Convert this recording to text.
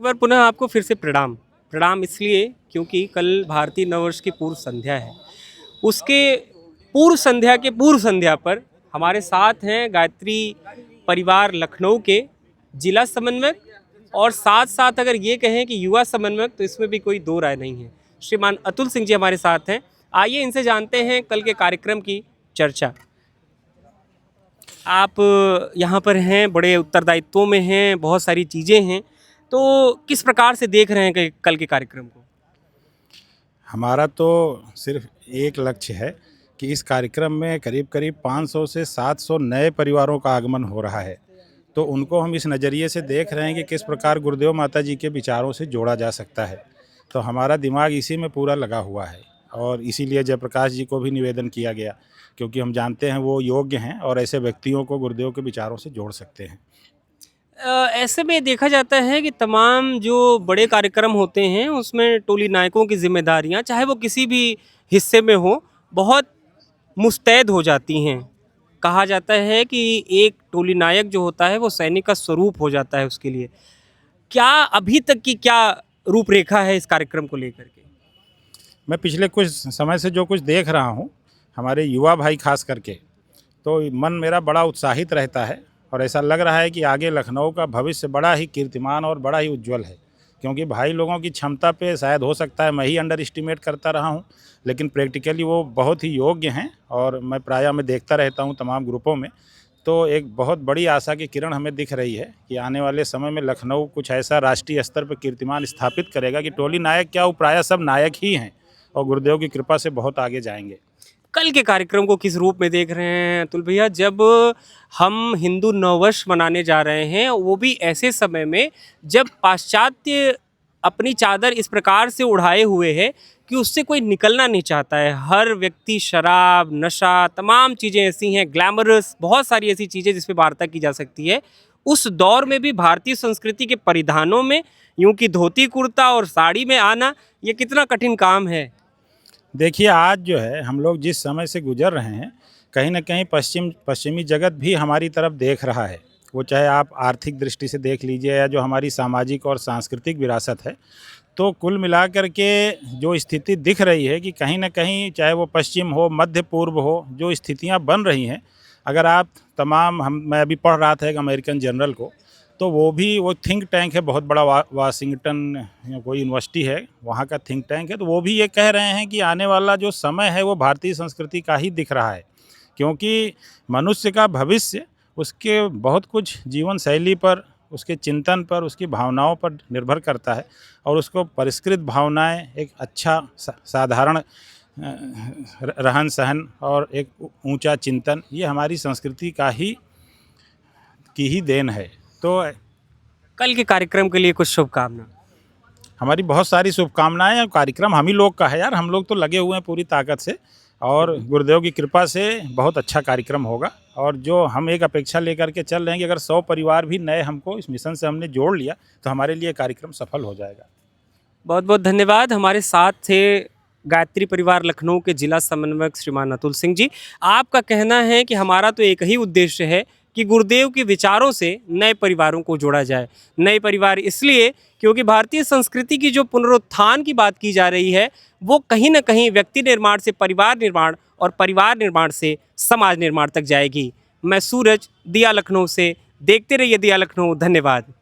बार पुनः आपको फिर से प्रणाम। प्रणाम इसलिए क्योंकि कल भारतीय नववर्ष की पूर्व संध्या है। उसके पूर्व संध्या के पूर्व संध्या पर हमारे साथ हैं गायत्री परिवार लखनऊ के जिला समन्वयक और साथ साथ अगर ये कहें कि युवा समन्वयक, तो इसमें भी कोई दो राय नहीं है। श्रीमान अतुल सिंह जी हमारे साथ हैं। आइए इनसे जानते हैं कल के कार्यक्रम की चर्चा। आप यहाँ पर हैं, बड़े उत्तरदायित्वों में हैं, बहुत सारी चीज़ें हैं, तो किस प्रकार से देख रहे हैं कि कल के कार्यक्रम को? हमारा तो सिर्फ एक लक्ष्य है कि इस कार्यक्रम में करीब करीब 500 से 700 नए परिवारों का आगमन हो रहा है। तो उनको हम इस नज़रिए से देख रहे हैं कि किस प्रकार गुरुदेव माता जी के विचारों से जोड़ा जा सकता है। तो हमारा दिमाग इसी में पूरा लगा हुआ है और इसीलिए जयप्रकाश जी को भी निवेदन किया गया, क्योंकि हम जानते हैं वो योग्य हैं और ऐसे व्यक्तियों को गुरुदेव के विचारों से जोड़ सकते हैं। ऐसे में देखा जाता है कि तमाम जो बड़े कार्यक्रम होते हैं उसमें टोली नायकों की जिम्मेदारियां, चाहे वो किसी भी हिस्से में हो, बहुत मुस्तैद हो जाती हैं। कहा जाता है कि एक टोली नायक जो होता है वो सैनिक का स्वरूप हो जाता है उसके लिए। क्या अभी तक की क्या रूपरेखा है इस कार्यक्रम को लेकर के? मैं पिछले कुछ समय से जो कुछ देख रहा हूँ, हमारे युवा भाई खास करके, तो मन मेरा बड़ा उत्साहित रहता है और ऐसा लग रहा है कि आगे लखनऊ का भविष्य बड़ा ही कीर्तिमान और बड़ा ही उज्जवल है। क्योंकि भाई लोगों की क्षमता पे शायद हो सकता है मैं ही अंडर एस्टिमेट करता रहा हूँ, लेकिन प्रैक्टिकली वो बहुत ही योग्य हैं और मैं देखता रहता हूँ तमाम ग्रुपों में। तो एक बहुत बड़ी आशा की किरण हमें दिख रही है कि आने वाले समय में लखनऊ कुछ ऐसा राष्ट्रीय स्तर पर कीर्तिमान स्थापित करेगा कि टोली नायक क्या, वो प्रायः सब नायक ही हैं और गुरुदेव की कृपा से बहुत आगे जाएंगे। कल के कार्यक्रम को किस रूप में देख रहे हैं अतुल भैया, जब हम हिंदू नववर्ष मनाने जा रहे हैं, वो भी ऐसे समय में जब पाश्चात्य अपनी चादर इस प्रकार से उड़ाए हुए है कि उससे कोई निकलना नहीं चाहता है। हर व्यक्ति शराब, नशा, तमाम चीज़ें ऐसी हैं, ग्लैमरस, बहुत सारी ऐसी चीज़ें जिस पे वार्ता की जा सकती है। उस दौर में भी भारतीय संस्कृति के परिधानों में यूं कि धोती कुर्ता और साड़ी में आना, ये कितना कठिन काम है। देखिए, आज जो है हम लोग जिस समय से गुजर रहे हैं, कहीं न कहीं पश्चिमी जगत भी हमारी तरफ देख रहा है। वो चाहे आप आर्थिक दृष्टि से देख लीजिए या जो हमारी सामाजिक और सांस्कृतिक विरासत है। तो कुल मिलाकर के जो स्थिति दिख रही है कि कहीं न कहीं चाहे वो पश्चिम हो, मध्य पूर्व हो, जो स्थितियाँ बन रही हैं, अगर आप मैं अभी पढ़ रहा था एक अमेरिकन जनरल को, तो वो थिंक टैंक है बहुत बड़ा, वाशिंगटन कोई यूनिवर्सिटी है, वहाँ का थिंक टैंक है। तो वो भी ये कह रहे हैं कि आने वाला जो समय है वो भारतीय संस्कृति का ही दिख रहा है, क्योंकि मनुष्य का भविष्य उसके बहुत कुछ जीवन शैली पर, उसके चिंतन पर, उसकी भावनाओं पर निर्भर करता है और उसको परिष्कृत भावनाएं, एक अच्छा साधारण रहन सहन और एक ऊंचा चिंतन, ये हमारी संस्कृति की ही देन है। तो कल के कार्यक्रम के लिए कुछ शुभकामना। हमारी बहुत सारी शुभकामनाएं हैं। कार्यक्रम हम ही लोग का है यार, हम लोग तो लगे हुए हैं पूरी ताकत से और गुरुदेव की कृपा से बहुत अच्छा कार्यक्रम होगा। और जो हम एक अपेक्षा लेकर के चल रहे हैं कि अगर 100 परिवार भी नए हमको इस मिशन से हमने जोड़ लिया तो हमारे लिए कार्यक्रम सफल हो जाएगा। बहुत बहुत धन्यवाद। हमारे साथ थे गायत्री परिवार लखनऊ के जिला समन्वयक श्रीमान अतुल सिंह जी। आपका कहना है कि हमारा तो एक ही उद्देश्य है कि गुरुदेव के विचारों से नए परिवारों को जोड़ा जाए। नए परिवार इसलिए क्योंकि भारतीय संस्कृति की जो पुनरुत्थान की बात की जा रही है, वो कहीं ना कहीं व्यक्ति निर्माण से परिवार निर्माण और परिवार निर्माण से समाज निर्माण तक जाएगी। मैं सूरज, दिया लखनऊ से। देखते रहिए दिया लखनऊ। धन्यवाद।